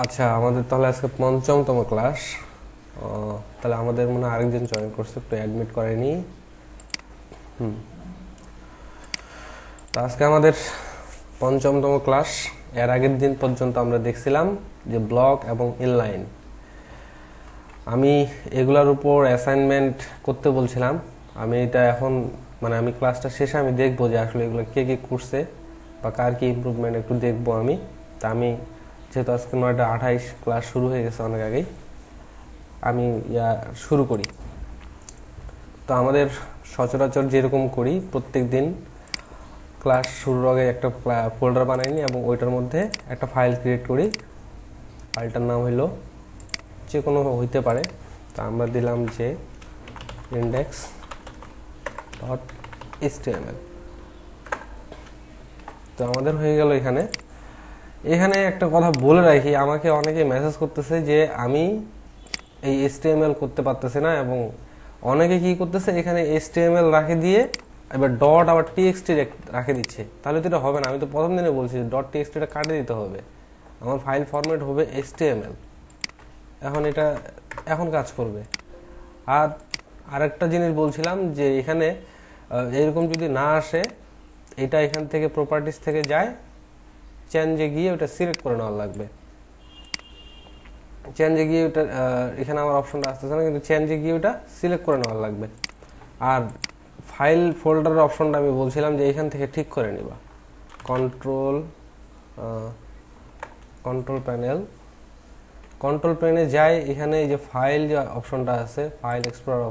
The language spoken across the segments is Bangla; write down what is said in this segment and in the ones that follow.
আচ্ছা, আমাদের তাহলে আজকে পঞ্চমতম ক্লাস। তাহলে আমাদের মনে হয় আরেকজন জয়েন করছে, একটু অ্যাডমিট করেনি। তো আজকে আমাদের পঞ্চমতম ক্লাস। এর আগের দিন পর্যন্ত আমরা দেখছিলাম যে ব্লক এবং ইনলাইন। আমি এগুলার উপর অ্যাসাইনমেন্ট করতে বলছিলাম। আমি এটা এখন আমি ক্লাসটা শেষে আমি দেখবো যে আসলে এগুলো কে কে করছে বা কার কি ইমপ্রুভমেন্ট একটু দেখবো আমি। তা আমি যেহেতু আজকে 9:28 ক্লাস শুরু হয়ে গেছে অনেক আগেই, আমি শুরু করি। তো আমাদের সচরাচর যেরকম করি প্রত্যেক দিন ক্লাস শুরুর আগে একটা ফোল্ডার বানাই নিই এবং ওইটার মধ্যে একটা ফাইল ক্রিয়েট করি। ফাইলটার নাম হইল, যে কোনো হইতে পারে, তা আমরা দিলাম যে index.html। তো আমাদের হয়ে গেল। এখানে একটা কথা বলে রাখি, আমাকে অনেকে মেসেজ করতেছে যে আমি এই HTML করতে পারতেছি না, এবং অনেকে কি করতেছে এখানে HTML রাখে দিয়ে এবার ডট আবার TXT রাখে দিচ্ছে। তাহলে তো এটা হবে না। আমি তো প্রথম দিনে বলছি ডট TXT টা কাটে দিতে হবে, আমার ফাইল ফরম্যাট হবে HTML। এখন কাজ করবে। আর আরেকটা জিনিস বলছিলাম যে এখানে এরকম যদি না আসে, এটা এখান থেকে প্রপার্টিস থেকে যায়, চেঞ্জে গিয়ে ওটা সিলেক্ট করে নেওয়া লাগবে। চেঞ্জে গিয়ে ওটা এখানে আমার অপশনটা আসতেছে না, কিন্তু চেঞ্জে গিয়ে ওটা সিলেক্ট করে নেওয়া লাগবে। আর ফাইল ফোল্ডারের অপশনটা আমি বলছিলাম যে এখান থেকে ঠিক করে নিবা। কন্ট্রোল প্যানে যাই, এখানে এই যে ফাইল যে অপশনটা আছে, ফাইল এক্সপ্লোরার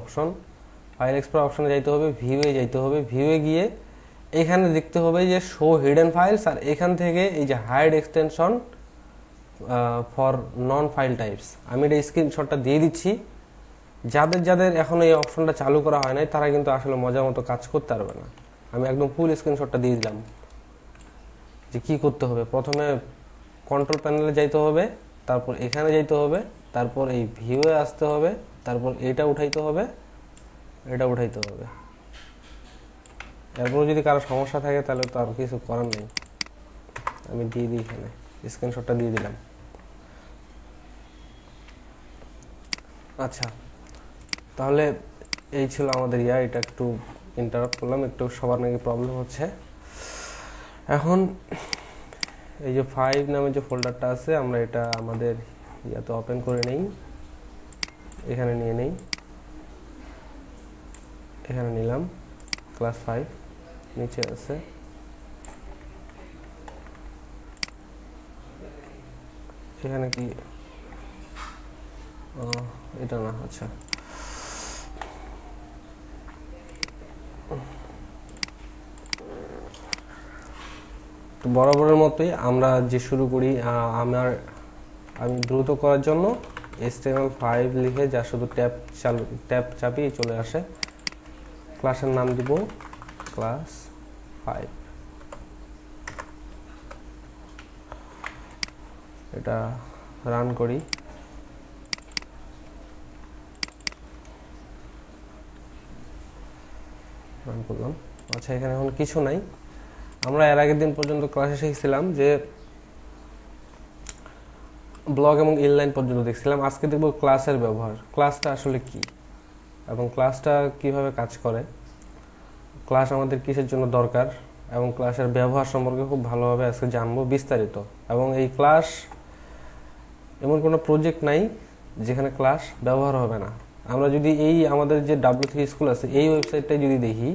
অপশনে যাইতে হবে, ভিউয়ে যাইতে হবে। ভিউয়ে গিয়ে এখানে দেখতে হবে যে শো হিডেন ফাইলস, আর এখান থেকে এই যে hide extension for non file types. আমি এটা স্ক্রিনশটটা দিয়ে দিচ্ছি। যাদের এখন এই অপশনটা চালু করা হয় নাই, তারা কিন্তু আসলে মজা মতো কাজ করতে পারবে না। আমি একদম ফুল স্ক্রিনশটটা দিয়ে দিলাম যে কি করতে হবে। প্রথমে কন্ট্রোল প্যানেলে যাইতে হবে, তারপর এখানে যাইতে হবে, তারপর এই ভিউয়ে আসতে হবে, তারপর এটা উঠাইতে হবে। এরপর যদি কারো সমস্যা থাকে তাহলে তো আর কিছু করার নেই। আমি দিয়ে দিই, এখানে স্ক্রিনশটটা দিয়ে দিলাম। আচ্ছা, তাহলে এই ছিল আমাদের এটা একটু ইন্টারাপ্ট করলাম, একটু সবার নাকি প্রবলেম হচ্ছে। এখন এই যে 5 নামে যে ফোল্ডারটা আছে, আমরা এটা আমাদের ইয়াতে ওপেন করে নেই, এখানে নিয়ে নেই। এখানে নিলাম ক্লাস 5, নিচে আছে এখানে কি এটা না, আচ্ছা তো বরাবরের মতোই আমরা যে শুরু করি। আমি দ্রুত করার জন্য HTML5 লিখে যা শুধু ট্যাব চাপিয়ে চলে আসে। ক্লাসের নাম দিব ক্লাস 5। এটা রান করি। রান করলাম। আচ্ছা, এখানে এখন কিছু নাই। আমরা এর আগের দিন পর্যন্ত ক্লাসে শিখছিলাম যে ব্লক এবং ইনলাইন পর্যন্ত দেখছিলাম। আজকে দেখব ক্লাসের ব্যবহার, ক্লাসটা আসলে কি এবং ক্লাসটা কিভাবে কাজ করে, ক্লাস আমাদের কিসের জন্য দরকার, এবং ক্লাসের ব্যবহার সম্পর্কে খুব ভালোভাবে আজকে জানবো বিস্তারিত। এবং এই ক্লাস এমন কোনো প্রজেক্ট নাই যেখানে ক্লাস ব্যবহার হবে না। আমরা যদি আমাদের যে W3 স্কুল আছে এই ওয়েবসাইটটাই যদি দেখি,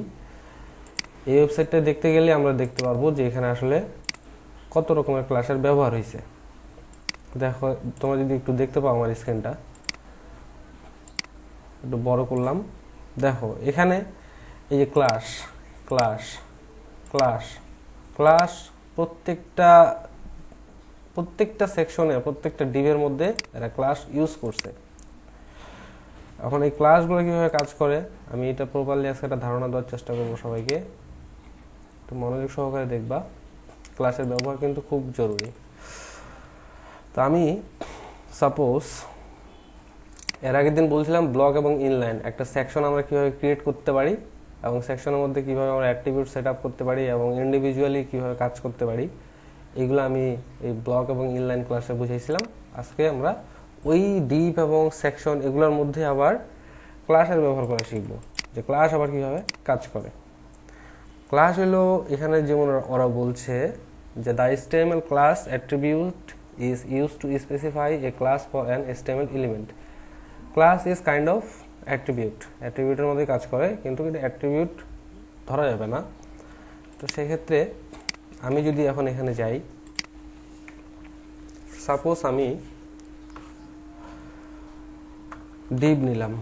এই ওয়েবসাইটটা দেখতে গেলে আমরা দেখতে পারবো যে এখানে আসলে কত রকমের ক্লাসের ব্যবহার হয়েছে। দেখো, তোমরা যদি একটু দেখতে পাও আমার স্ক্রিনটা একটু বড় করলাম, দেখো এখানে এই যে ক্লাস ক্লাস ক্লাস ক্লাস প্রত্যেকটা সেকশনে, প্রত্যেকটা ডিভের মধ্যে এরা ক্লাস ইউজ করছে। এখন এই ক্লাসগুলো কিভাবে কাজ করে আমি এটা প্রপারলি আজকে একটা ধারণা দেওয়ার চেষ্টা করবো সবাইকে। একটু মনোযোগ সহকারে দেখবা, ক্লাসের ব্যবহার কিন্তু খুব জরুরি। তো আমি সাপোজ এর আগের দিন বলছিলাম ব্লক এবং ইনলাইন একটা সেকশন আমরা কিভাবে ক্রিয়েট করতে পারি, এবং সেকশনের মধ্যে কিভাবে আমরা অ্যাট্রিবিউট সেট আপ করতে পারি, এবং ইন্ডিভিজুয়ালি কিভাবে কাজ করতে পারি, এগুলো আমি এই ব্লক এবং ইনলাইন ক্লাসে বুঝাইছিলাম। আজকে আমরা ওই ডিপ এবং সেকশন এগুলোর মধ্যে আবার ক্লাসের ব্যবহার করা শিখব, যে ক্লাস আবার কিভাবে কাজ করে। ক্লাস হলো এখানে যেমন ওরা বলছে যে the HTML class attribute is used to specify a class for an HTML element. Class is kind of attribute. Attribute এর মধ্যে কাজ করে, কিন্তু এটা attribute ধরা যাবে না। তো সেই ক্ষেত্রে আমি যদি এখন এখানে যাই, সাপোজ আমি div নিলাম।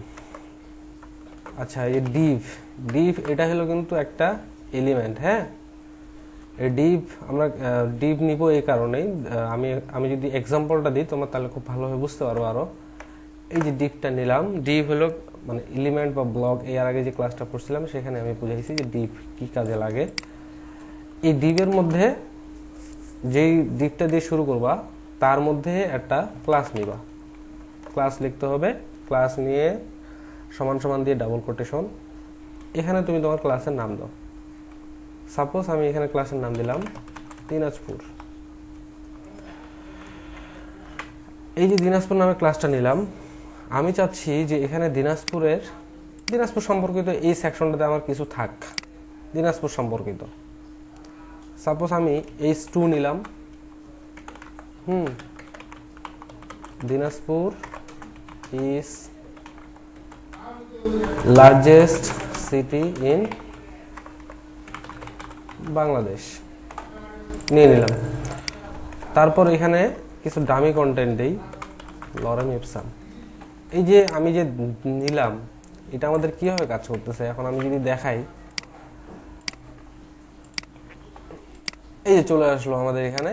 আচ্ছা, এই div এটা হলো কিন্তু একটা এলিমেন্ট। হ্যাঁ, এই div আমরা div নিব এই কারণেই, আমি যদি এক্সাম্পলটা দিই তোমরা তাহলে খুব ভালোভাবে বুঝতে পারো আরো। এই যে divটা নিলাম, div হলো মানে এলিমেন্ট বা ব্লক। এর আগে যে ক্লাসটা পড়ছিলাম সেখানে আমি বুঝাইছি যে div কি কাজে লাগে। এই div এর মধ্যে যেই divটা দিয়ে শুরু করবা তার মধ্যে একটা ক্লাস নিবা, ক্লাস লিখতে হবে। ক্লাস নিয়ে সমান সমান দিয়ে ডাবল কোটেশন, এখানে তুমি তোমার ক্লাসের নাম দাও। সাপোজ আমি এখানে ক্লাসের নাম দিলাম দিনাজপুর। এই যে দিনাজপুর নামে ক্লাসটা নিলাম, আমি চাচ্ছি যে এখানে দিনাজপুর সম্পর্কিত এই সেকশনটাতে আমার কিছু থাক, দিনাজপুর সম্পর্কিত। সাপোজ আমি H2 নিলাম। Dinajpur is largest city in Bangladesh নিয়ে নিলাম। তারপর এখানে কিছু ডামি কন্টেন্ট দেই, লরেম ইপসাম। এই যে আমি যে নিলাম এটা আমাদের কিভাবে কাজ করতেছে এখন আমি যদি দেখাই, এই যে চলে আসলো আমাদের এখানে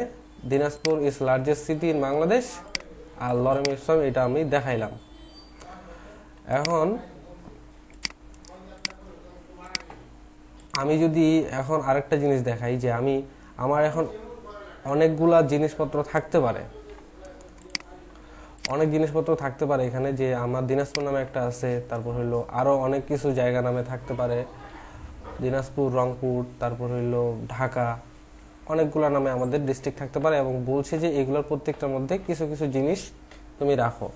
Dinajpur is largest city in Bangladesh, আর লরেম ইপসাম এটা আমি দেখাইলাম। এখন আমি যদি এখন আরেকটা জিনিস দেখাই, যে আমার এখন অনেকগুলা জিনিসপত্র থাকতে পারে, এখানে যে আমার দিনাজপুর নামে একটা আছে, তারপর হইলো আরো অনেক কিছু জায়গা নামে থাকতে পারে, দিনাজপুর, রংপুর, তারপর হইলো ঢাকা, অনেকগুলা নামে আমাদের ডিস্ট্রিক্ট থাকতে পারে। এবং বলছে যে এগুলোর প্রত্যেকটার মধ্যে কিছু কিছু জিনিস তুমি রাখো,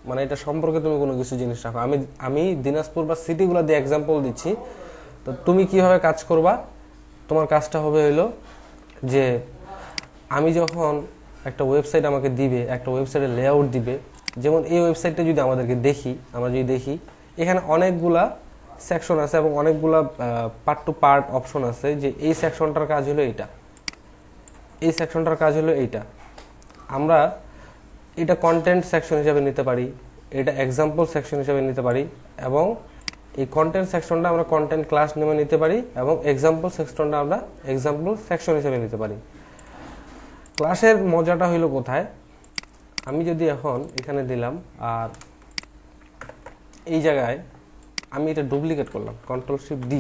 মানে এটা সম্পর্কে তুমি কোনো কিছু জিনিস রাখো। আমি দিনাজপুর বা সিটিগুলো দিয়ে এক্সাম্পল দিচ্ছি। তো তুমি কিভাবে কাজ করবা, তোমার কাজটা হবে হইলো যে আমি যখন একটা ওয়েবসাইট আমাকে দিবে, একটা ওয়েবসাইটের লেআউট দিবে, যেমন এই ওয়েবসাইটটা যদি আমরা যদি দেখি এখানে অনেকগুলা সেকশন আছে এবং অনেকগুলা পার্ট টু পার্ট অপশন আছে, যে এই সেকশনটার কাজ হলো এইটা, এই সেকশনটার কাজ হলো এইটা। আমরা এটা কন্টেন্ট সেকশন হিসেবে নিতে পারি, এটা এক্সাম্পল সেকশন হিসেবে নিতে পারি, এবং এই কন্টেন্ট সেকশনটা আমরা কন্টেন্ট ক্লাস নেমে নিতে পারি, এবং এক্সাম্পল সেকশনটা আমরা এক্সাম্পল সেকশন হিসেবে নিতে পারি। ক্লাসের মজাটা হইলো কোথায়, আমি যদি এখন এখানে দিলাম আর এই জায়গায় আমি এটা ডুপ্লিকেট করলাম, Ctrl+Shift+D,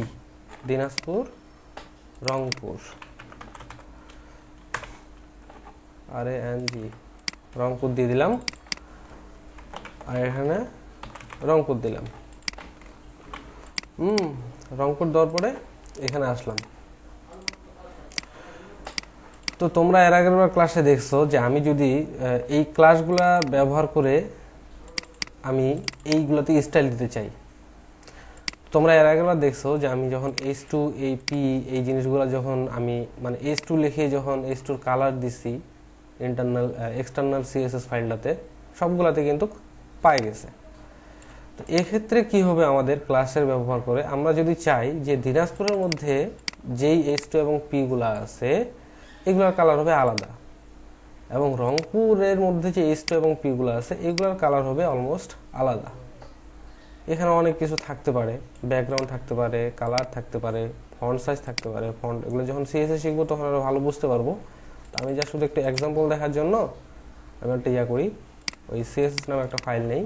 দিনাজপুর, রংপুর, RANG, রংপুর দিয়ে দিলাম, আর এখানে রংপুর দিলাম। রংপুর দেওয়ার পরে এখানে আসলাম। তো তোমরা এর আগের ক্লাসে দেখছো যে আমি যদি এই ক্লাসগুলা ব্যবহার করে আমি এইগুলোতে স্টাইল দিতে চাই, তোমরা এর আগের দেখছো যে আমি যখন H2 এই P এই জিনিসগুলো যখন আমি মানে H2 লিখে যখন H2 কালার দিছি এক্সটার্নাল CSS ফাইলটাতে, সবগুলাতে কিন্তু পাই গেছে। তো এক্ষেত্রে কি হবে, আমাদের ক্লাসের ব্যবহার করে আমরা যদি চাই যে দিনাজপুরের মধ্যে যেই H2 এবং P গুলা আছে এগুলোর কালার হবে আলাদা, এবং রংপুরের মধ্যে যে H2 এবং P গুলো আছে এগুলোর কালার হবে অলমোস্ট আলাদা। এখানে অনেক কিছু থাকতে পারে, ব্যাকগ্রাউন্ড থাকতে পারে, কালার থাকতে পারে, ফন্ট সাইজ থাকতে পারে। ফন্ট এগুলো যখন CSS শিখবো তখন আরো ভালো বুঝতে পারবো। তো আমি যা শুধু একটা এক্সাম্পল দেখার জন্য আমি একটা করি, ওই CSS নামে একটা ফাইল নেই,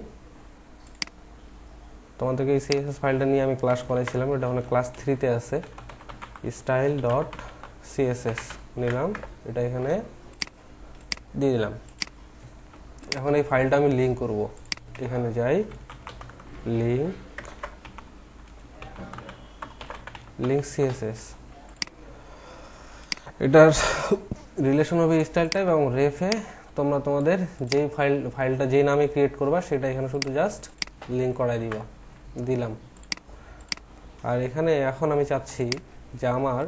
তোমাদেরকে এই CSS ফাইলটা নিয়ে আমি ক্লাস করাইছিলাম, এটা মানে ক্লাস 3 তে আছে। style.css নিলাম, এটা এখানে দিয়ে দিলাম। এখন এই ফাইলটা আমি লিংক করব, এখানে যাই, লিংক CSS, এটার রিলেশন হবে স্টাইল টাইপ এবং রেফে তোমরা তোমাদের যে ফাইলটা যে নামে ক্রিয়েট করবা সেটা এখানে শুধু জাস্ট লিংক করাই দিবা, দিলাম। আর এখানে এখন আমি চাচ্ছি যে আমার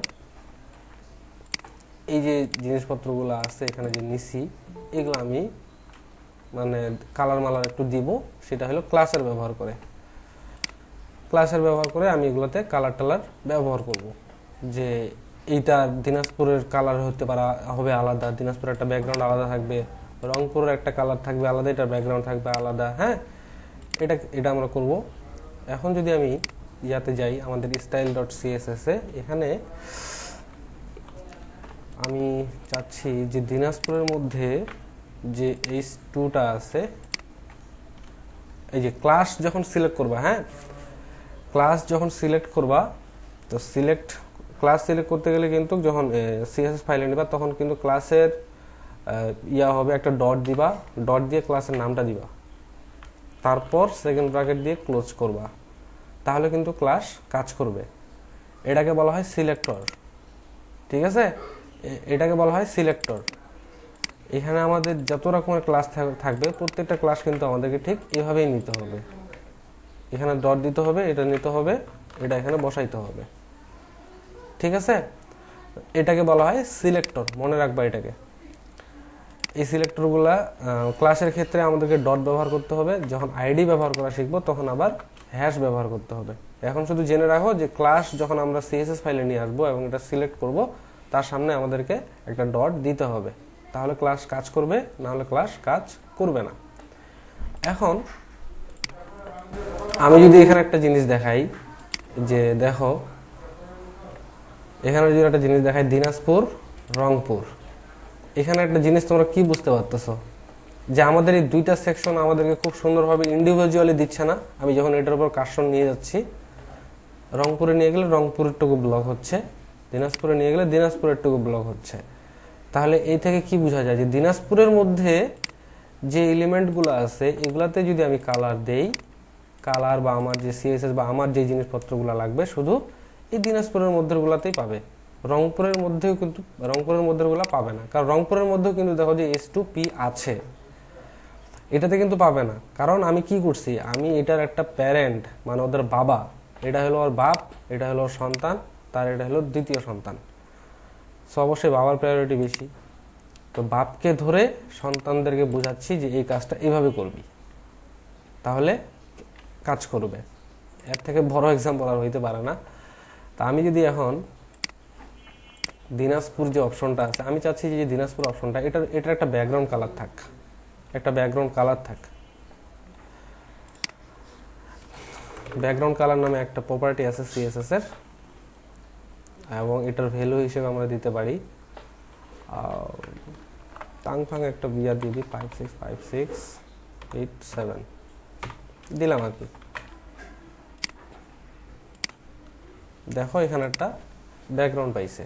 এই যে জিনিসপত্রগুলো আছে এখানে যে নিছি এগুলো আমি মানে কালার মালার একটু দিব, সেটা হলো ক্লাসের ব্যবহার করে। ক্লাসের ব্যবহার করে আমি এগুলোতে কালার টালার ব্যবহার করব, যে এইটা দিনাজপুরের কালার হতে পারে হবে আলাদা, দিনাজপুরের একটা ব্যাকগ্রাউন্ড আলাদা থাকবে, রংপুরের একটা কালার থাকবে আলাদা, এটার ব্যাকগ্রাউন্ড থাকবে আলাদা। হ্যাঁ, এটা আমরা করব। এখন যদি আমি ইয়াতে যাই আমাদের style.css এ, এখানে আমি চাচ্ছি যে দিনাজপুরের মধ্যে যে h2টা আছে, এই যে ক্লাস যখন সিলেক্ট করবা, হ্যাঁ ক্লাস যখন সিলেক্ট করবা, তো ক্লাস সিলেক্ট করতে গেলে কিন্তু যখন সিএসএস ফাইলে নিবা তখন কিন্তু ক্লাসের ইয়া হবে, একটা ডট দিবা, ডট দিয়ে ক্লাসের নামটা দিবা, তারপর সেকেন্ড ব্র্যাকেট দিয়ে ক্লোজ করবা, তাহলে কিন্তু ক্লাস কাজ করবে। এটাকে বলা হয় সিলেক্টর। ঠিক আছে, এটাকে বলা হয় সিলেক্টর। এখানে আমাদের যত রকমের ক্লাস থাকবে প্রত্যেকটা ক্লাস কিন্তু আমাদেরকে ঠিক এভাবেই নিতে হবে। এখানে ডট দিতে হবে, এটা নিতে হবে, এটা এখানে বসাইতে হবে। ঠিক আছে, এটাকে বলা হয় সিলেক্টর, মনে রাখবা এটাকে। এই সিলেক্টরগুলা ক্লাসের ক্ষেত্রে আমাদেরকে ডট ব্যবহার করতে হবে, যখন আইডি ব্যবহার করা শিখবো তখন আবার হ্যাশ ব্যবহার করতে হবে। এখন শুধু জেনে রাখো যে ক্লাস যখন আমরা সিএসএস ফাইলে নিয়ে আসবো এবং এটা সিলেক্ট করব, তার সামনে আমাদেরকে একটা ডট দিতে হবে, তাহলে ক্লাস কাজ করবে, না হলে ক্লাস কাজ করবে না। এখন আমি যদি এখানে একটা জিনিস দেখাই, যে দেখো এখানে যদি একটা জিনিস দেখাই দিনাজপুর রংপুর, এখানে একটা জিনিস তোমরা কি বুঝতে পারতেছো, যে আমাদের এই দুইটা সেকশন আমাদেরকে খুব সুন্দরভাবে ইন্ডিভিজুয়ালি দিচ্ছে না। আমি যখন এটার উপর কার্সর নিয়ে যাচ্ছি, রংপুরে নিয়ে গেলে রংপুরের টুকু ব্লক হচ্ছে, দিনাজপুরে নিয়ে গেলে দিনাজপুরের টুকু ব্লক হচ্ছে। তাহলে এই থেকে কি বোঝা যায় যে দিনাজপুরের মধ্যে যে এলিমেন্টগুলো আছে এগুলাতে যদি আমি কালার দেই, কালার বা আমার যে সিএসএস বা আমার যে জিনিসপত্রগুলো লাগবে শুধু এই দিনাজপুরের মধ্যেগুলোতেই পাবে। রংপুরের মধ্যেও কিন্তু রংপুরের মধ্যেগুলো পাবে না, কারণ রংপুরের মধ্যেও কিন্তু দেখো যে S2P আছে, এটাতে কিন্তু পাবে না। কারণ আমি কি করছি, আমি এটার একটা প্যারেন্ট মানে ওদের বাবা, এটা হলো ওর বাপ, এটা হলো ওর সন্তান, তার এটা হলো দ্বিতীয় সন্তান। সো অবশ্যই বাবার প্রায়োরিটি বেশি, তো বাপকে ধরে সন্তানদেরকে বোঝাচ্ছি যে এই কাজটা এইভাবে করবি, তাহলে কাজ করবে। এর থেকে বড় এক্সাম্পল আর হইতে পারে না। তা আমি যদি এখন দিনাজপুর যে অপশনটা আছে, আমি চাচ্ছি যে দিনাজপুর অপশনটা এটার একটা ব্যাকগ্রাউন্ড কালার থাক, একটা ব্যাকগ্রাউন্ড কালার থাক। ব্যাকগ্রাউন্ড কালার নামে একটা প্রপার্টি আছে সিএসএস এর, এবং এটার ভ্যালু হিসেবে আমরা দিতে পারি টাংফাং একটা বিয়ার দিয়ে দিই 565687 দিলাম আর কি। দেখো এখানে একটা ব্যাকগ্রাউন্ড পাইছে।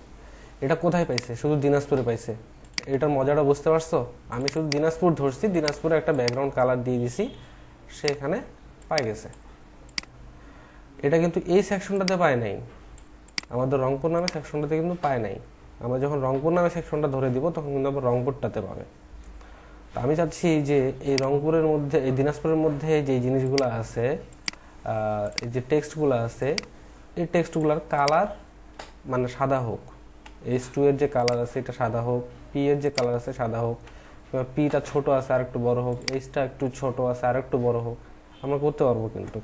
এটা কোথায় পাইছে? শুধু দিনাজপুরে পাইছে। এটার মজাটা বুঝতে পারছো? আমি শুধু দিনাজপুর ধরছি, দিনাজপুরে একটা ব্যাকগ্রাউন্ড কালার দিয়ে দিছি, সে এখানে পাই গেছে। এটা কিন্তু এই সেকশনটাতে পায় নাই, আমাদের রংপুর নামে সেকশনটাতে কিন্তু পায় নাই। আমরা যখন রংপুর নামে সেকশনটা ধরে দিব তখন কিন্তু আবার রংপুরটাতে পাবে। তো আমি চাচ্ছি যে এই রংপুরের মধ্যে, এই দিনাজপুরের মধ্যে যে জিনিসগুলো আছে, এই যে টেক্সটগুলো আছে, এই টেক্সটগুলোর কালার মানে সাদা হোক। H2 এর যে কালার আছে এটা সাদা হোক, P এর যে কালার আছে সাদা হোক, Pটা ছোট আছে আর একটু বড় হোক, Hটা একটু ছোট আছে আর একটু বড় হোক, আমরা করতে পারবো। কিন্তু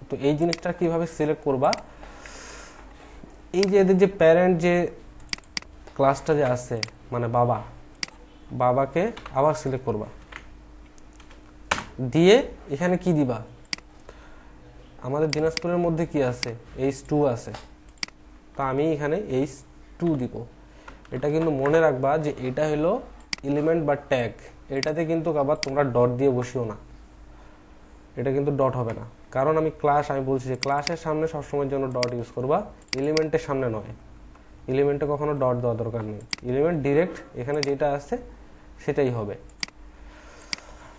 তো এই জিনিসটা কিভাবে সিলেক্ট করবা, এই যে এদের যে প্যারেন্ট যে ক্লাসটা যে আছে মানে বাবাকে আবার সিলেক্ট করবা, দিয়ে এখানে কি দিবা, আমাদের দিনাজপুরের মধ্যে কি আছে, H2 আছে, তো আমি এখানে H2 দিব। এটা কিন্তু মনে রাখবা যে এটা হলো এলিমেন্ট বা ট্যাগ, এটাতে কিন্তু আবার তোমরা ডট দিয়ে বসিও না, এটা কিন্তু ডট হবে না। কারণ আমি বলছি যে ক্লাসের সামনে সবসময়ের জন্য ডট ইউজ করবা, এলিমেন্টের সামনে নয়। এলিমেন্টে কখনো ডট দেওয়া দরকার নেই, এলিমেন্ট ডিরেক্ট এখানে যেটা আছে সেটাই হবে।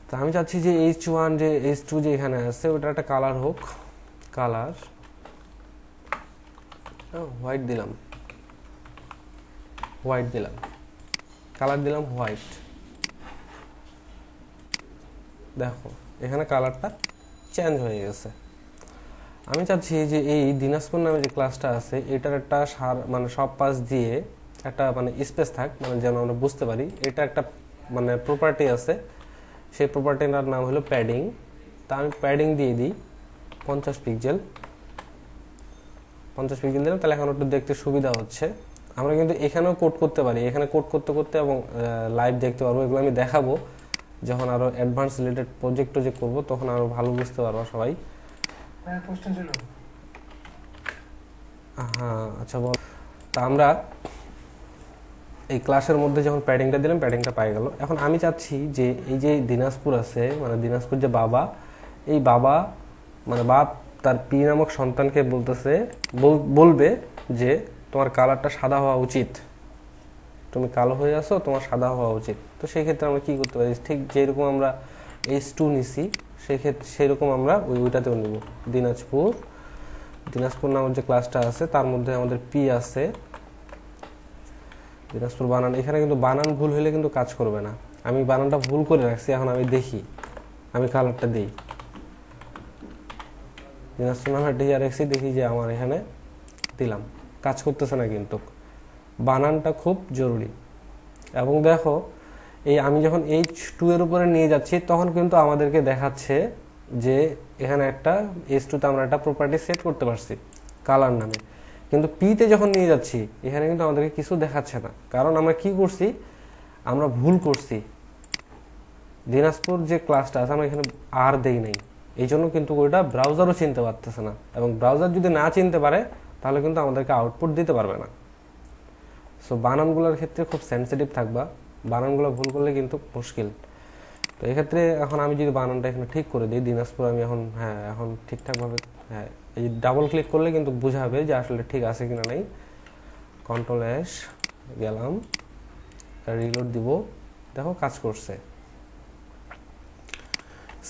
তো আমি চাচ্ছি যে H1 যে H2 যে এখানে আছে ওটা একটা কালার হোক, কালার হোয়াইট দিলাম, কালার দিলাম হোয়াইট। দেখো এখানে কালারটা চেঞ্জ হয়ে গেছে। আমি চাচ্ছি যে এই দিনাজপুর নামে যে ক্লাসটা আছে এটার একটা মানে সব পাশ দিয়ে একটা মানে স্পেস থাক, মানে যেন আমরা বুঝতে পারি এটা একটা মানে প্রপার্টি আছে, সেই প্রপার্টিটার নাম হলো প্যাডিং। তা আমি প্যাডিং দিয়ে দিই 50 পিক্সেল দিলাম, তাহলে এখন একটু দেখতে সুবিধা হচ্ছে। আমরা কিন্তু এখানেও কোড করতে পারি, এখানে কোড করতে করতে এবং লাইভ দেখতে পারবো। এগুলো আমি দেখাবো যখন আরো অ্যাডভান্স রিলেটেড প্রজেক্টও যে করবো, তখন আরো ভালো বুঝতে পারবো সবাই। হ্যাঁ আচ্ছা বল। তা আমরা এই ক্লাসের মধ্যে যখন প্যাডিংটা দিলাম, প্যাডিংটা পাই গেল। এখন আমি চাচ্ছি যে এই যে দিনাজপুর আছে, মানে দিনাজপুর যে বাবা, এই বাবা মানে বাপ তার পি নামক সন্তানকে বলবে যে তোমার কালারটা সাদা হওয়া উচিত, তুমি কালো হয়ে আসো, তোমার সাদা হওয়া উচিত। তো সেই ক্ষেত্রে আমরা কি করতে পারি, ঠিক যেরকম আমরা H2 নিছি সেরকম আমরা ওইটাতেও নিব। দিনাজপুর নামের যে ক্লাসটা আছে তার মধ্যে আমাদের পি আছে, দিনাজপুর বানান। এখানে কিন্তু বানান ভুল হলে কিন্তু কাজ করবে না, আমি বানানটা ভুল করে রাখছি। এখন আমি দেখি, আমি কালারটা দিই দিনাজপুর নামে DRX, দেখি যে আমার এখানে দিলাম, কাজ করতেছে না। কিন্তু বানানটা খুব জরুরি। এবং দেখো এই আমি যখন H2 এর উপরে নিয়ে যাচ্ছি তখন কিন্তু আমাদেরকে দেখাচ্ছে যে এখানে একটা H2 তে আমরা একটা প্রপার্টি সেট করতে পারছি কালার নামে। কিন্তু পিতে যখন নিয়ে যাচ্ছি এখানে কিন্তু আমাদেরকে কিছু দেখাচ্ছে না, কারণ আমরা কি করছি, আমরা ভুল করছি। দিনাজপুর যে ক্লাসটা আছে আমরা এখানে আর দেই নাই, এই জন্য কিন্তু ওইটা ব্রাউজারও চিনতে পারতেছে না। এবং ব্রাউজার যদি না চিনতে পারে তাহলে কিন্তু আমাদেরকে আউটপুট দিতে পারবে না। সো বানানগুলোর ক্ষেত্রে খুব সেন্সিটিভ থাকবা, বানানগুলো ভুল করলে কিন্তু মুশকিল। তো এক্ষেত্রে এখন আমি যদি বানানটা এখানে ঠিক করে দিই, দিনাজপুর আমি এখন ঠিকঠাকভাবে এই ডাবল ক্লিক করলে কিন্তু বুঝাবে যে আসলে ঠিক আছে কিনা নাই। Ctrl+S গেলাম, রিলোড দিব, দেখো কাজ করছে।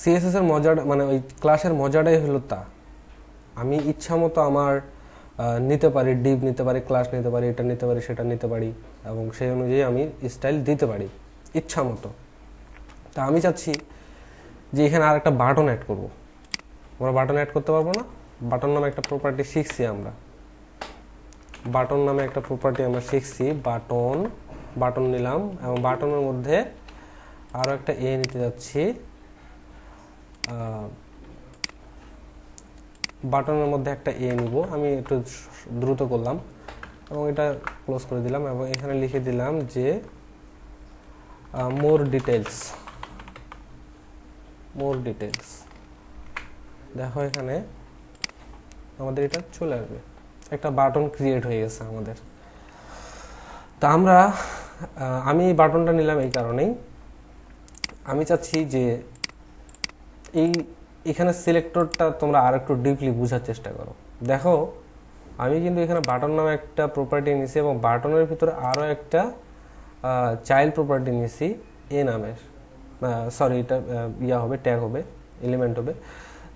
CSS এর মজাটা মানে ওই ক্লাসের মজাটাই হলো তা আমি ইচ্ছা মতো আমার নিতে পারি, ডিপ নিতে পারি, ক্লাস নিতে পারি, এটা নিতে পারি, সেটা নিতে পারি, এবং সেই অনুযায়ী আমি স্টাইল দিতে পারি ইচ্ছা মতো। তা আমি চাচ্ছি যে এখানে আর একটা বাটন অ্যাড করব। আমরা বাটন অ্যাড করতে পারবো না? বাটন নামে একটা প্রপার্টি শিখছি আমরা, বাটন নামে একটা প্রপার্টি আমরা শিখছি। বাটন নিলাম এবং বাটনের মধ্যে আরো একটা নিতে যাচ্ছি। বাটনের মধ্যে একটা নিব, আমি একটু দ্রুত করলাম এবং এটা ক্লোজ করে দিলাম এবং এখানে লিখে দিলাম যে মোর ডিটেলস। দেখো এখানে আমাদের এটা চলে আসবে, একটা বাটন ক্রিয়েট হয়ে গেছে আমাদের। তা আমি বাটনটা নিলাম এই কারণেই, আমি চাচ্ছি যে এখানে সিলেক্টরটা তোমরা আর একটু ডিপলি বোঝার চেষ্টা করো। দেখো আমি কিন্তু এখানে বাটন নামে একটা প্রপার্টি নিয়েছি এবং বাটনের ভিতরে আরো একটা চাইল্ড প্রপার্টি নিয়েছি নামের, সরি এটা হবে ট্যাগ হবে, এলিমেন্ট হবে।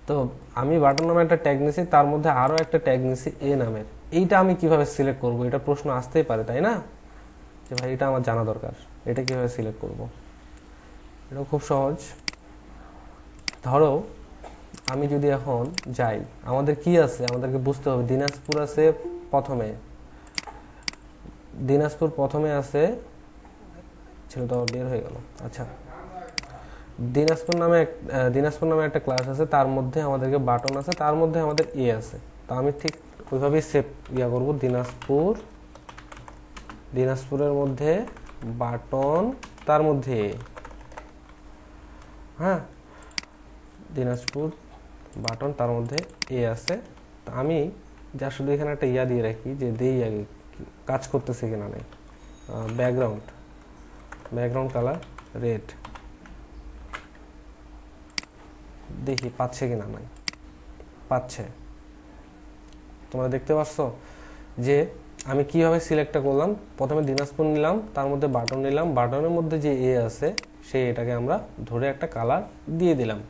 তো আমি বাটন নামে একটা ট্যাগ নিয়েছি, তার মধ্যে আরো একটা ট্যাগ নিয়েছি নামের। এইটা আমি কিভাবে সিলেক্ট করব, এটা প্রশ্ন আসতেই পারে তাই না, যে ভাই এটা আমার জানা দরকার, এটা কিভাবে সিলেক্ট করব। এটা খুব সহজ। ধরো আমি যদি এখন যাই, আমাদের কি আছে, আমাদেরকে বুঝতে হবে দিনাজপুর আছে প্রথমে আছে, ছিল তো বের হয়ে গেল। আচ্ছা, দিনাজপুর নামে একটা ক্লাস আছে, তার মধ্যে আমাদেরকে বাটন আছে, তার মধ্যে আমাদের আছে। তো আমি ঠিক ওইভাবেই সেভ করব, দিনাজপুরের মধ্যে বাটন, তার মধ্যে দিনাজপুর বাটন, তার মধ্যে আছে। তো আমি যা শুধু এখানে একটা দিয়ে রাখি যে দেই আগে কাজ করতেছে কিনা নাই। ব্যাকগ্রাউন্ড কালার রেড, দেখি পাচ্ছে কিনা নাই, পাচ্ছে। তোমরা দেখতে পাচ্ছ যে আমি কিভাবে সিলেক্টটা করলাম, প্রথমে দিনাজপুর নিলাম, তার মধ্যে বাটন নিলাম, বাটনের মধ্যে যে আছে সেই এটাকে আমরা ধরে একটা কালার দিয়ে দিলাম।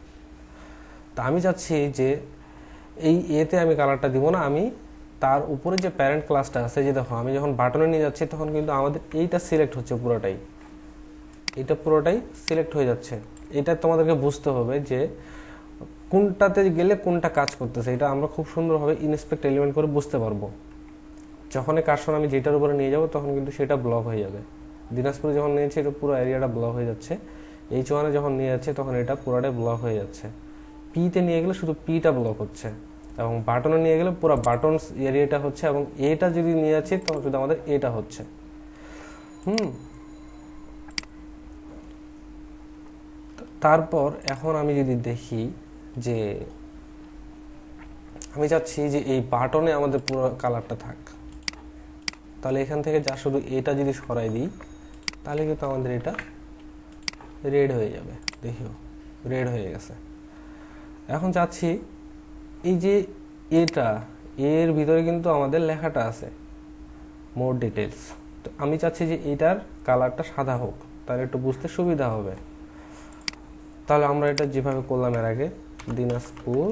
তা আমি চাচ্ছি যে এই এতে আমি কালারটা দিব না, আমি তার উপরে যে প্যারেন্ট ক্লাসটা আছে, যে দেখো আমি যখন বাটনে নিয়ে যাচ্ছি তখন কিন্তু আমাদের এইটা সিলেক্ট হচ্ছে, পুরোটাই সিলেক্ট হয়ে যাচ্ছে। এটা তোমাদেরকে বুঝতে হবে যে কোনটাতে গেলে কোনটা কাজ করতেছে, এটা আমরা খুব সুন্দরভাবে ইনস্পেক্ট এলিমেন্ট করে বুঝতে পারবো। যখনই কার্সর আমি যেটার উপরে নিয়ে যাব তখন কিন্তু সেটা ব্লক হয়ে যাবে। দিনাজপুরে যখন নিয়েছি এটা পুরো এরিয়াটা ব্লক হয়ে যাচ্ছে, H1-এ যখন নিয়ে যাচ্ছে তখন এটা পুরোটাই ব্লক হয়ে যাচ্ছে। P-তে নিয়ে গেলে শুধু P-টা ব্লক হচ্ছে, এবং বাটনে নিয়ে গেলে পুরো বাটন এরিয়াটা হচ্ছে, এবং এটা যদি নিয়ে যাচ্ছি তখন শুধু আমাদের এটা হচ্ছে। তারপর এখন আমি যদি দেখি যে আমি চাচ্ছি যে এই বাটনে আমাদের পুরো কালারটা থাক, তাহলে এখান থেকে যা শুধু এটা যদি সরাই দিই তাহলে কিন্তু আমাদের এটা রেড হয়ে যাবে। দেখিও রেড হয়ে গেছে। এখন চাচ্ছি এই যে এটা, এর ভিতরে কিন্তু আমাদের লেখাটা আছে মোর ডিটেলস, তো আমি চাচ্ছি যে এটার কালারটা সাদা হোক, তাহলে একটু বুঝতে সুবিধা হবে। তাহলে আমরা এটা যেভাবে করলাম এর আগে, দিনাজপুর,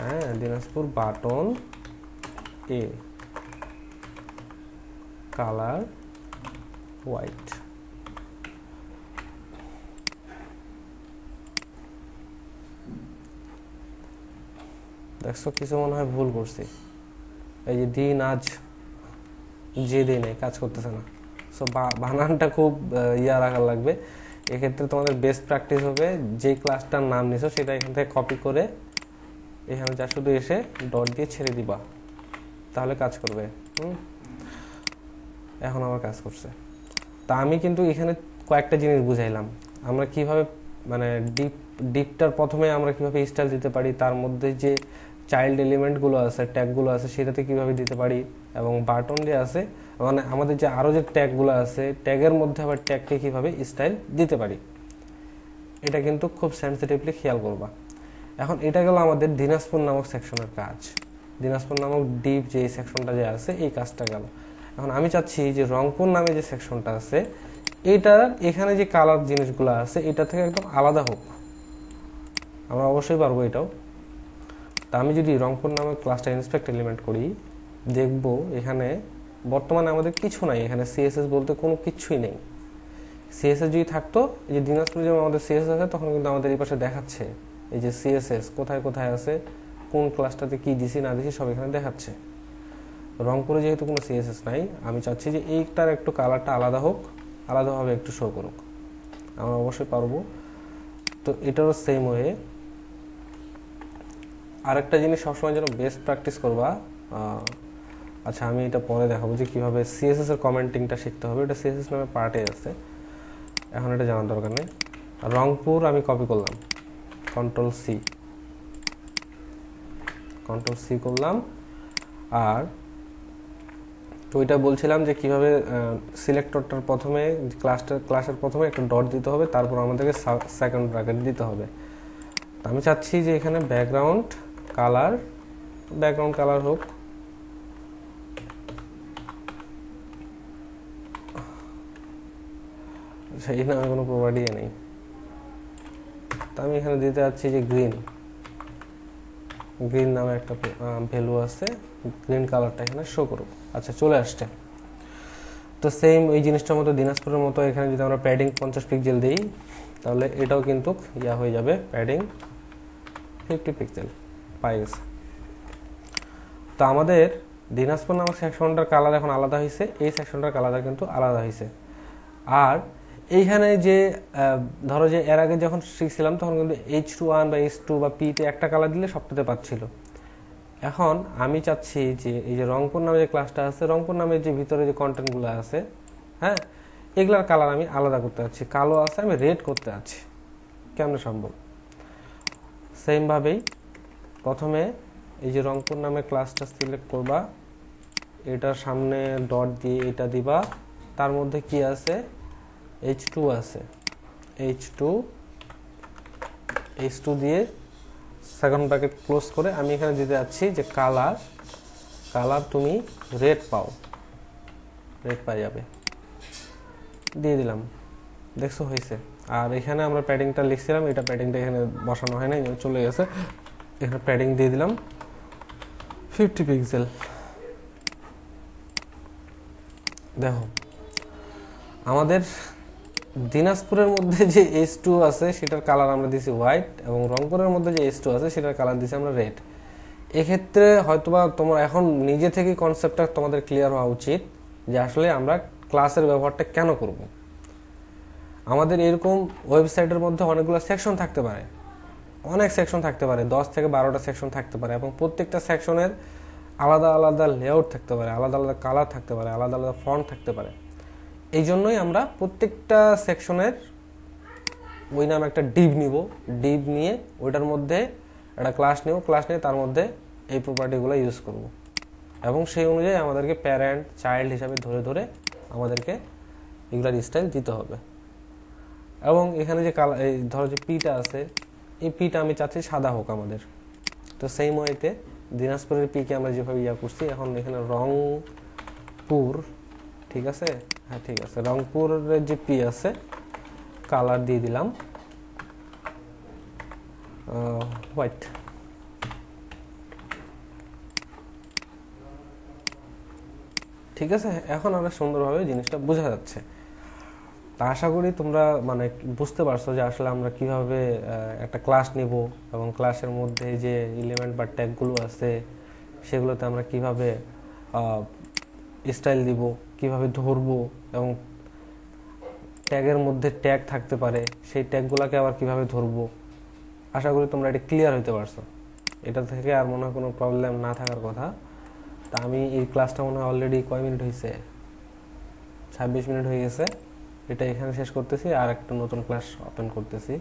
হ্যাঁ দিনাজপুর বাটন এ কালার হোয়াইট, দেখছো কিছু মনে হয় ভুল করছি, এই যে দিন আজ যে দিনে কাজ করতেছে না। সো বানানটা খুব রাখা লাগবে। এক্ষেত্রে তোমাদের বেস্ট প্র্যাকটিস হবে যে ক্লাসটার নাম নিছো সেটা এখান থেকে কপি করে এখানে যা শুধু এসে ডট দিয়ে ছেড়ে দিবা, তাহলে কাজ করবে। এখন আমার কাজ করছে। তা আমি কিন্তু এখানে কয়েকটা জিনিস বুঝাইলাম আমরা কিভাবে, মানে ডিপটার প্রথমে আমরা কিভাবে স্টাইল দিতে পারি, তার মধ্যে যে চাইল্ড এলিমেন্টগুলো আছে, ট্যাগগুলো আছে সেটাতে কিভাবে দিতে পারি, এবং বাটন যে আছে মানে আমাদের যে আরও যে ট্যাগগুলো আছে ট্যাগের মধ্যে আবার ট্যাগকে কিভাবে স্টাইল দিতে পারি, এটা কিন্তু খুব সেন্সিটিভলি খেয়াল করবা। এখন এটা গেল আমাদের দিনাজপুর নামক সেকশনের কাজ, দিনাজপুর নামক ডিপ যে সেকশনটা যে আছে এই কাজটা গেল। এখন আমি চাচ্ছি যে রংপুর নামে যে সেকশনটা আছে এটা, এখানে যে কালার জিনিসগুলো আছে এটা থেকে একদম আলাদা হোক। আমরা অবশ্যই পারবো এটাও। তা আমি যদি রংপুর নামে ক্লাসটা ইন্সপেক্ট এলিমেন্ট করি, দেখব এখানে বর্তমানে আমাদের কিছু নাই, এখানে সিএসএস বলতে কোনো কিছুই নেই। সিএসএস যদি থাকতো, এই যে দিনাজপুরে যেমন আমাদের সিএসএস আছে তখন কিন্তু আমাদের এই পাশে দেখাচ্ছে এই যে সিএসএস কোথায় কোথায় আছে, কোন ক্লাসটাতে কি দিছি না দিছি সব এখানে দেখাচ্ছে। রংপুরে যেহেতু কোনো সিএসএস নাই, আমি চাচ্ছি যে এইটার একটু কালারটা আলাদা হোক, আলাদাভাবে একটু শো করুক। আমরা অবশ্যই পারবো। তো এটারও সেম ওয়ে আরেকটা জিনিস সবসময় যেন বেস্ট প্র্যাকটিস করবা। আচ্ছা আমি এটা পরে দেখাবো যে কীভাবে সিএসএস এর কমেন্টিংটা শিখতে হবে, এটা সিএসএস নামে পার্টে আছে, এখন এটা জানার দরকার নেই। রংপুর আমি কপি করলাম, কন্ট্রোল সি করলাম। আর তো ওইটা বলছিলাম যে কিভাবে সিলেক্টরটার প্রথমে ক্লাসের প্রথমে একটা ডট দিতে হবে, তারপর আমাদেরকে সেকেন্ড ব্র্যাকেট দিতে হবে। তো আমি চাচ্ছি যে এখানে ব্যাকগ্রাউন্ড কালার হোক, সেই নামে কোনো প্রপার্টি নেই। তো আমি এখানে দিতে যাচ্ছি যে গ্রিন নামে একটা ভ্যালু আছে, গ্রিন কালারটা এখানে শো করুক। আচ্ছা চলে আসছে। তো সেম এই জিনিসটার মতো দিনাজপুরের মতো এখানে যদি আমরা প্যাডিং 50 পিক্সেল দিই তাহলে এটাও কিন্তু হয়ে যাবে, প্যাডিং 50 পিক্সেল পাই গেছে। তো আমাদের দিনাজপুর নামক সেকশনটার কালার এখন আলাদা হয়েছে, এই সেকশনটার কালার কিন্তু আলাদা হয়েছে। আর এইখানে যে ধরো যে এর আগে যখন শিখছিলাম তখন কিন্তু H1 বা H2 বা P-তে একটা কালার দিলে সবটাতে পাচ্ছিল। এখন আমি চাচ্ছি যে এই যে রংপুর নামে যে ক্লাসটা আছে, রংপুর নামের যে ভিতরে যে কন্টেন্টগুলো আছে, হ্যাঁ এগুলার কালার আমি আলাদা করতে যাচ্ছি, কালো আছে আমি রেড করতে যাচ্ছি। কেমন সম্ভব? সেমভাবেই প্রথমে এই যে রংপুর নামে ক্লাসটা সিলেক্ট করবা, এটার সামনে ডট দিয়ে এটা দিবা, তার মধ্যে কি আছে H2 আছে, H2 দিয়ে সেকেন্ড ব্র্যাকেট ক্লোজ করে আমি এখানে দিতে যাচ্ছি যে কালার তুমি রেড পাই যাবে, দিয়ে দিলাম। দেখছো হয়েছে। আর এখানে আমরা প্যাডিংটা লিখছিলাম, এটা প্যাডিংটা এখানে বসানো হয় না, চলে গেছে। এখানে প্যাডিং দিয়ে দিলাম 50 পিক্সেল। দেখো আমাদের দিনাজপুরের মধ্যে যে H2 আছে সেটার কালার আমরা দিছি হোয়াইট, এবং রংপুরের মধ্যে যে H2 আছে সেটার কালার দিছি আমরা রেড। এক্ষেত্রে হয়তোবা তোমরা এখন নিজে থেকে কনসেপ্টটা তোমাদের ক্লিয়ার হওয়া উচিত যে আসলে আমরা ক্লাসের ব্যবহারটা কেন করব। আমাদের এরকম ওয়েবসাইটের মধ্যে অনেকগুলো সেকশন থাকতে পারে, অনেক সেকশন থাকতে পারে, 10 থেকে 12টা সেকশন থাকতে পারে, এবং প্রত্যেকটা সেকশনের আলাদা আলাদা লেআউট থাকতে পারে, আলাদা আলাদা কালার থাকতে পারে, আলাদা আলাদা ফন্ট থাকতে পারে। এই জন্যই আমরা প্রত্যেকটা সেকশনের ওই নাম একটা ডিভ নিব, ডিভ নিয়ে ওইটার মধ্যে একটা ক্লাস নিব, ক্লাস নিয়ে তার মধ্যে এই প্রপার্টিগুলো ইউজ করব, এবং সেই অনুযায়ী আমাদেরকে প্যারেন্ট চাইল্ড হিসাবে ধরে ধরে আমাদেরকে এগুলার স্টাইল দিতে হবে। এবং এখানে যে কালার, এই ধরো যে পিটা আছে, এই পিটা আমি চাচ্ছি সাদা হোক আমাদের। তো সেই ওয়েতে দিনাজপুরের পিকে আমরা যেভাবে করছি, এখন এখানে রংপুর, ঠিক আছে, হ্যাঁ ঠিক আছে, রংপুরের যে পি আছে কালার দিয়ে দিলাম হোয়াইট। ঠিক আছে, এখন আমরা সুন্দরভাবে জিনিসটা বোঝা যাচ্ছে। তা আশা করি তোমরা মানে বুঝতে পারছো যে আসলে আমরা কিভাবে একটা ক্লাস নিব, এবং ক্লাসের মধ্যে যে এলিমেন্ট বা ট্যাগগুলো আছে সেগুলোতে আমরা কিভাবে স্টাইল দিব, কিভাবে ধরবো, এবং ট্যাগের মধ্যে ট্যাগ থাকতে পারে, সেই ট্যাগগুলোকে আবার কিভাবে ধরবো। আশা করি তোমরা এটা ক্লিয়ার হতে পারছো। এটা থেকে আর মনে হয় কোনো প্রবলেম না থাকার কথা। তা আমি এই ক্লাসটা মনে হয় অলরেডি কয় মিনিট হয়েছে, 26 মিনিট হয়ে গেছে। এটা এখানে শেষ করতেছি, আর একটা নতুন ক্লাস ওপেন করতেছি।